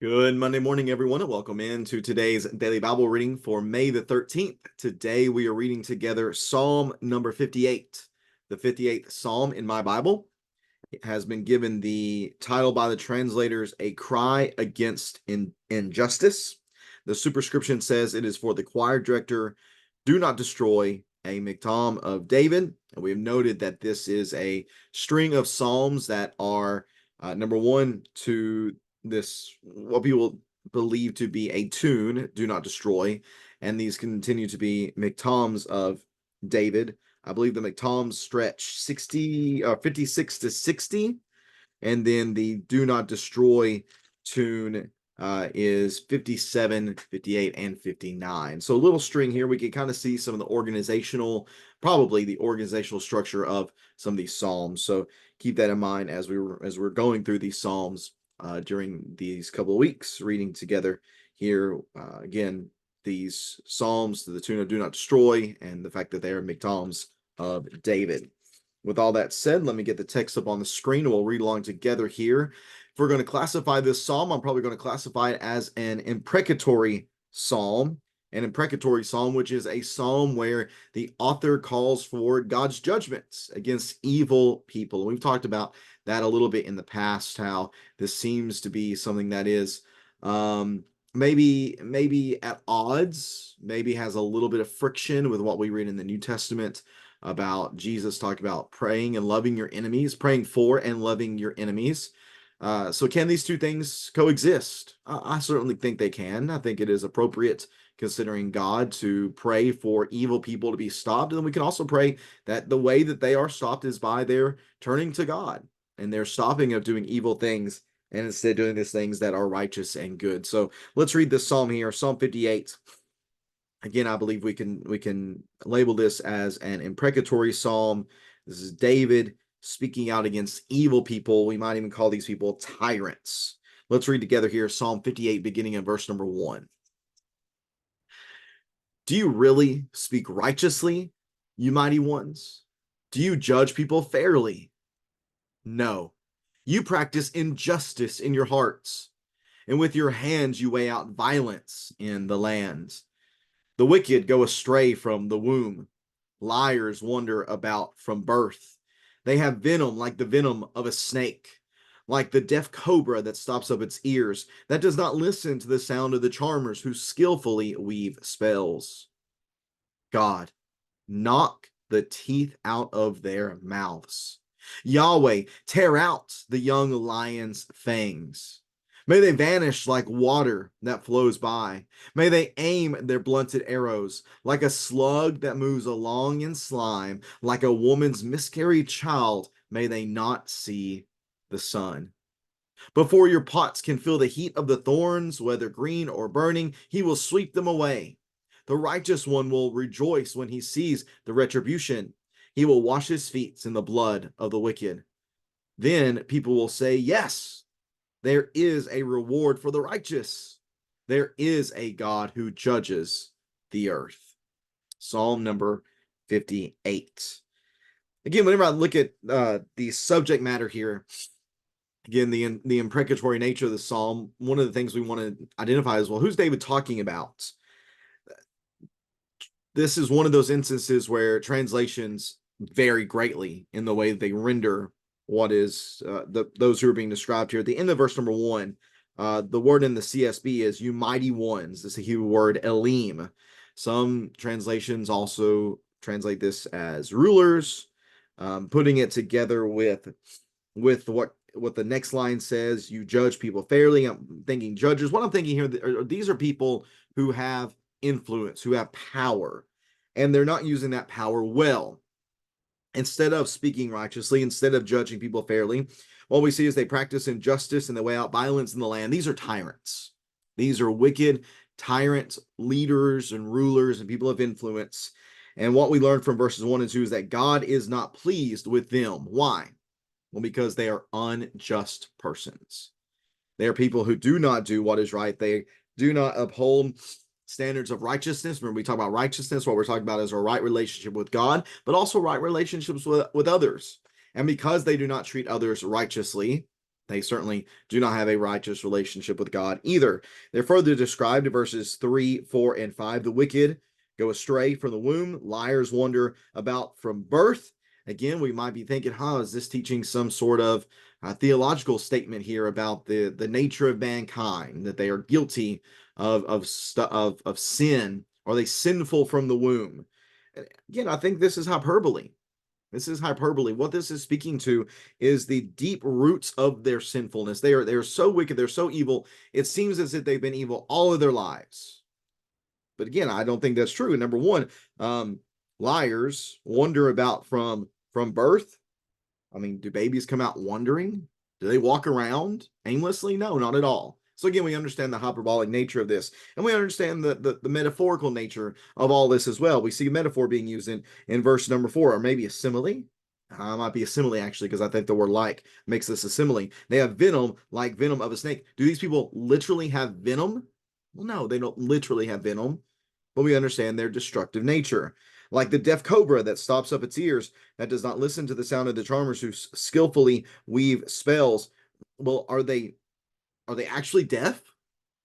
Good Monday morning, everyone, and welcome into today's daily Bible reading for May the 13th. Today we are reading together Psalm number 58. The 58th Psalm in my Bible has been given the title by the translators, A Cry Against Injustice. The superscription says it is for the choir director, Do Not Destroy, a Miktam of David. And we have noted that this is a string of psalms that are number one to this, what people believe to be a tune, Do Not Destroy, and these continue to be Miktams of David. I believe the Miktams stretch 56 to 60, and then the Do Not Destroy tune is 57, 58, and 59. So a little string here. We can kind of see some of the probably the organizational structure of some of these psalms. So keep that in mind as we're going through these psalms during these couple of weeks, reading together here. Again, these psalms to the tune of Do Not Destroy, and the fact that they are Miktams of David. With all that said, let me get the text up on the screen and we'll read along together here. If we're going to classify this psalm, I'm probably going to classify it as an imprecatory psalm. An imprecatory psalm, which is a psalm where the author calls for God's judgments against evil people. We've talked about that a little bit in the past, how this seems to be something that is maybe at odds, maybe has a little bit of friction with what we read in the New Testament about Jesus talking about praying and loving your enemies, praying for and loving your enemies. So can these two things coexist? I certainly think they can. I think it is appropriate, considering God, to pray for evil people to be stopped. And then we can also pray that the way that they are stopped is by their turning to God and their stopping of doing evil things and instead doing these things that are righteous and good. So let's read this psalm here, Psalm 58. Again, I believe we can label this as an imprecatory psalm. This is David speaking out against evil people. We might even call these people tyrants. Let's read together here Psalm 58, beginning in verse number 1. Do you really speak righteously, you mighty ones? Do you judge people fairly? No. You practice injustice in your hearts, and with your hands you weigh out violence in the land. The wicked go astray from the womb. Liars wander about from birth. They have venom like the venom of a snake, like the deaf cobra that stops up its ears, that does not listen to the sound of the charmers who skillfully weave spells. God, knock the teeth out of their mouths. Yahweh, tear out the young lion's fangs. May they vanish like water that flows by. May they aim their blunted arrows like a slug that moves along in slime, like a woman's miscarried child. May they not see the sun. Before your pots can feel the heat of the thorns, whether green or burning, he will sweep them away. The righteous one will rejoice when he sees the retribution. He will wash his feet in the blood of the wicked. Then people will say, yes, there is a reward for the righteous. There is a God who judges the earth. Psalm number 58. Again, whenever I look at the subject matter here, again, the imprecatory nature of the psalm, one of the things we want to identify is, well, who's David talking about? This is one of those instances where translations vary greatly in the way they render what is those who are being described here. At the end of verse number 1, the word in the CSB is you mighty ones. It's a Hebrew word, Elim. Some translations also translate this as rulers, putting it together with what the next line says, you judge people fairly. I'm thinking judges. What I'm thinking here, these are people who have influence, who have power, and they're not using that power well. Instead of speaking righteously, instead of judging people fairly, what we see is they practice injustice and they weigh out violence in the land. These are tyrants. These are wicked tyrant leaders and rulers and people of influence. And what we learn from verses 1 and 2 is that God is not pleased with them. Why? Well, because they are unjust persons. They are people who do not do what is right. They do not uphold standards of righteousness. When we talk about righteousness, what we're talking about is a right relationship with God, but also right relationships with others. And because they do not treat others righteously, They certainly do not have a righteous relationship with God either. They're further described in verses 3, 4, and 5. The wicked go astray from the womb. Liars wander about from birth. Again, we might be thinking, is this teaching some sort of theological statement here about the nature of mankind, that they are guilty of sin? Are they sinful from the womb? Again, I think this is hyperbole. This is hyperbole. What this is speaking to is the deep roots of their sinfulness. They are so wicked, they're so evil. It seems as if they've been evil all of their lives. But again, I don't think that's true. Number one, liars wander about from birth. I mean, do babies come out wandering? Do they walk around aimlessly? No, not at all. So again, we understand the hyperbolic nature of this, and we understand the metaphorical nature of all this as well. We see a metaphor being used in verse number 4, or maybe a simile. Might be a simile, actually, because I think the word like makes this a simile. They have venom like venom of a snake. Do these people literally have venom? Well, no, they don't literally have venom, but we understand their destructive nature. Like the deaf cobra that stops up its ears, that does not listen to the sound of the charmers who skillfully weave spells. Well, are they actually deaf?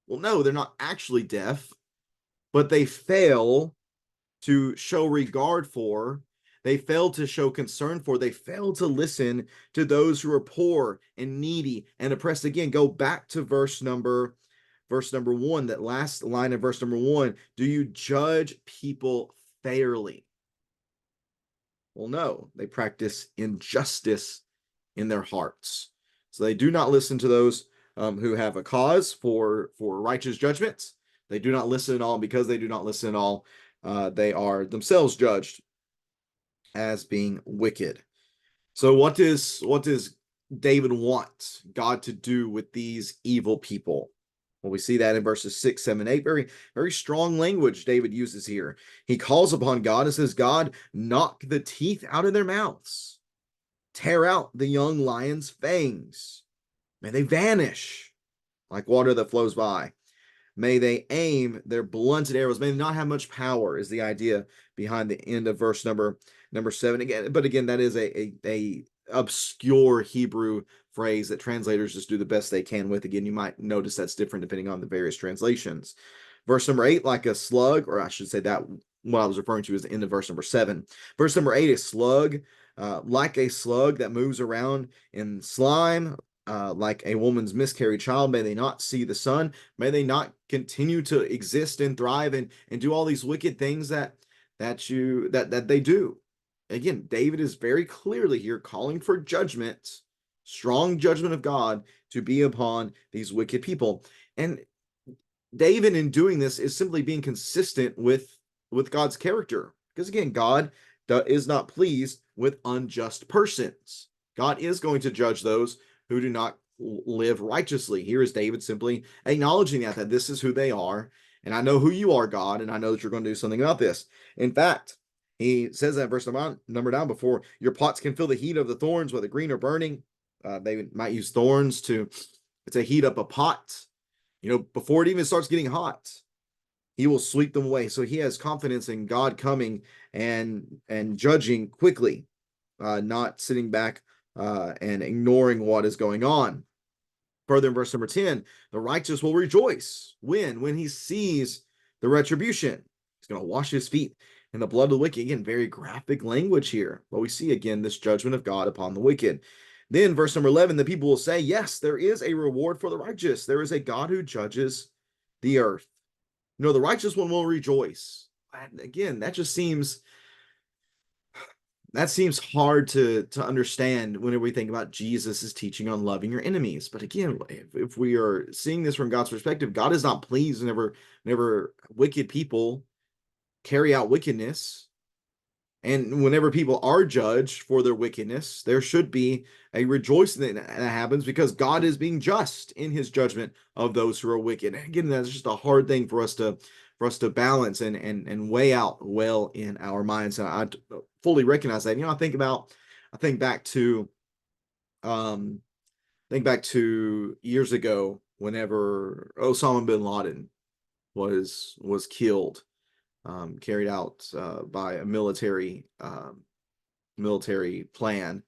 Well, no, they're not actually deaf, but they fail to show regard for, they fail to show concern for, they fail to listen to those who are poor and needy and oppressed. Again, go back to verse number 1, that last line of verse number 1. Do you judge people fairly? Well, no, they practice injustice in their hearts. So they do not listen to those who have a cause for righteous judgments. They do not listen at all. Because they do not listen at all, they are themselves judged as being wicked. So what does David want God to do with these evil people? Well, we see that in verses 6, 7, 8. Very, very strong language David uses here. He calls upon God and says, God, knock the teeth out of their mouths. Tear out the young lion's fangs. May they vanish like water that flows by. May they aim their blunted arrows. May they not have much power, is the idea behind the end of verse number 7. Again, that is a obscure Hebrew phrase that translators just do the best they can with. Again, you might notice that's different depending on the various translations. Verse number 8, like a slug, or I should say that what I was referring to is the end of verse number 7. Verse number 8, a slug, like a slug that moves around in slime, like a woman's miscarried child. May they not see the sun. May they not continue to exist and thrive and do all these wicked things that they do. Again, David is very clearly here calling for judgment, strong judgment of God to be upon these wicked people. And David, in doing this, is simply being consistent with God's character. Because again, God is not pleased with unjust persons. God is going to judge those who do not live righteously. Here is David simply acknowledging that this is who they are. And I know who you are, God, and I know that you're going to do something about this. In fact, he says that verse number down before, your pots can feel the heat of the thorns, whether green or burning. They might use thorns to heat up a pot. Before it even starts getting hot, he will sweep them away. So he has confidence in God coming and judging quickly, not sitting back and ignoring what is going on. Further in verse number 10, the righteous will rejoice. When he sees the retribution. He's going to wash his feet in the blood of the wicked. Again, very graphic language here. But we see again this judgment of God upon the wicked. Then verse number 11, the people will say, yes, there is a reward for the righteous. There is a God who judges the earth. The righteous one will rejoice. And again, that seems hard to understand whenever we think about Jesus' teaching on loving your enemies. But again, if we are seeing this from God's perspective, God is not pleased whenever wicked people carry out wickedness. And whenever people are judged for their wickedness, there should be a rejoicing that happens because God is being just in his judgment of those who are wicked. And again, that's just a hard thing for us to balance and weigh out well in our minds. And I fully recognize that. I think back to years ago whenever Osama bin Laden was killed, carried out by a military plan.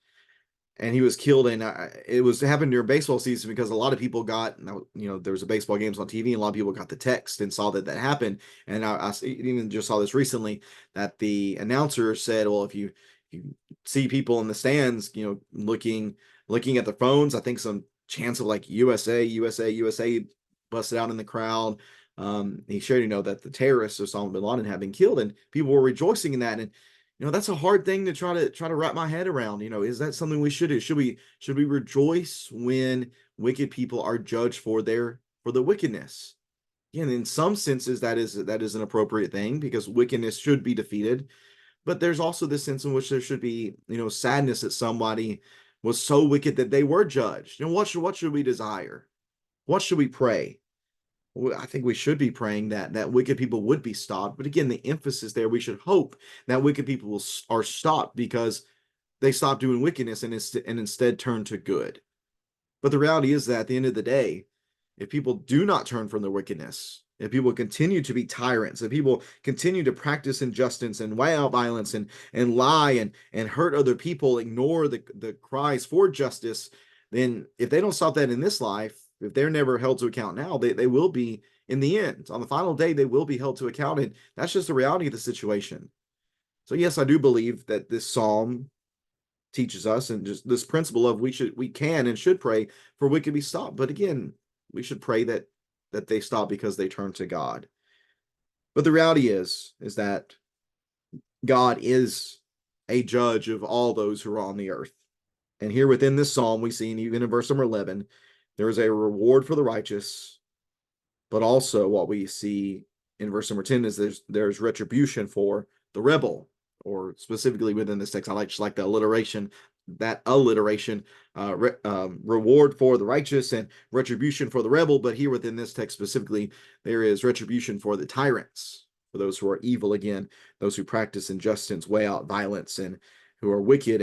and he was killed. And it was happened during baseball season because a lot of people got, there was a baseball games on TV, and a lot of people got the text and saw that happened. And I even just saw this recently, that the announcer said, well, if you see people in the stands, looking at the phones, I think some chance of like USA, USA, USA busted out in the crowd. He shared, that the terrorists Osama bin Laden had been killed, and people were rejoicing in that. And that's a hard thing to try to wrap my head around. Is that something we should do? Should we rejoice when wicked people are judged for the wickedness? Again, in some senses, that is an appropriate thing, because wickedness should be defeated. But there's also this sense in which there should be, sadness that somebody was so wicked that they were judged. What should we desire? What should we pray? I think we should be praying that wicked people would be stopped. But again, the emphasis there, we should hope that wicked people are stopped because they stop doing wickedness and instead turn to good. But the reality is that at the end of the day, if people do not turn from their wickedness, if people continue to be tyrants, if people continue to practice injustice and weigh out violence and lie and hurt other people, ignore the cries for justice, then if they don't stop that in this life, if they're never held to account now, they will be in the end. On the final day, they will be held to account. And that's just the reality of the situation. So yes, I do believe that this psalm teaches us, and just this principle of we can and should pray for wicked to be stopped. But again, we should pray that they stop because they turn to God. But the reality is that God is a judge of all those who are on the earth. And here within this psalm, we see, and even in verse number 11, there is a reward for the righteous, but also what we see in verse number 10 is there's retribution for the rebel, or specifically within this text, I like the alliteration, reward for the righteous and retribution for the rebel. But here within this text specifically, there is retribution for the tyrants, for those who are evil, again, those who practice injustice, weigh out violence, and who are wicked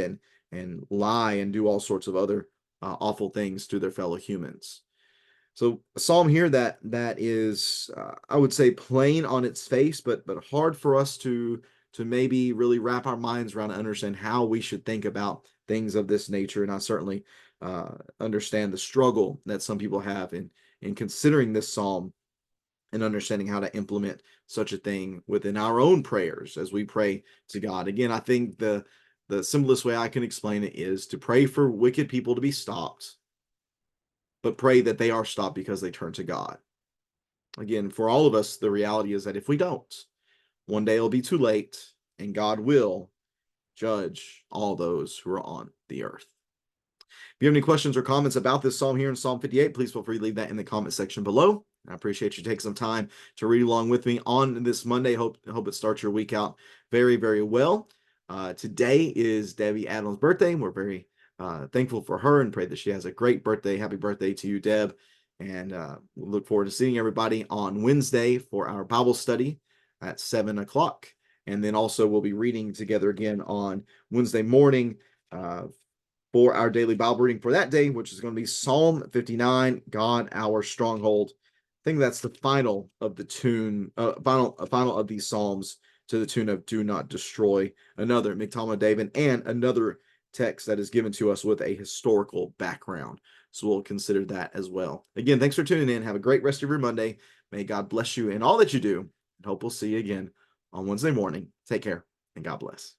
and lie and do all sorts of other awful things to their fellow humans. So a psalm here that is, I would say, plain on its face, but hard for us to maybe really wrap our minds around and understand how we should think about things of this nature. And I certainly understand the struggle that some people have in considering this psalm and understanding how to implement such a thing within our own prayers as we pray to God. Again, I think the simplest way I can explain it is to pray for wicked people to be stopped, but pray that they are stopped because they turn to God. Again, for all of us, the reality is that if we don't, one day it'll be too late, and God will judge all those who are on the earth. If you have any questions or comments about this psalm here in Psalm 58, please feel free to leave that in the comment section below. I appreciate you taking some time to read along with me on this Monday. Hope it starts your week out very, very well. Today is Debbie Adams' birthday, and we're very thankful for her and pray that she has a great birthday. Happy birthday to you, Deb. And we look forward to seeing everybody on Wednesday for our Bible study at 7 o'clock. And then also we'll be reading together again on Wednesday morning for our daily Bible reading for that day, which is going to be Psalm 59, God, our stronghold. I think that's the final of the final of these Psalms, to the tune of Do Not Destroy, another Miktamah David, and another text that is given to us with a historical background. So we'll consider that as well. Again, thanks for tuning in. Have a great rest of your Monday. May God bless you in all that you do, and hope we'll see you again on Wednesday morning. Take care, and God bless.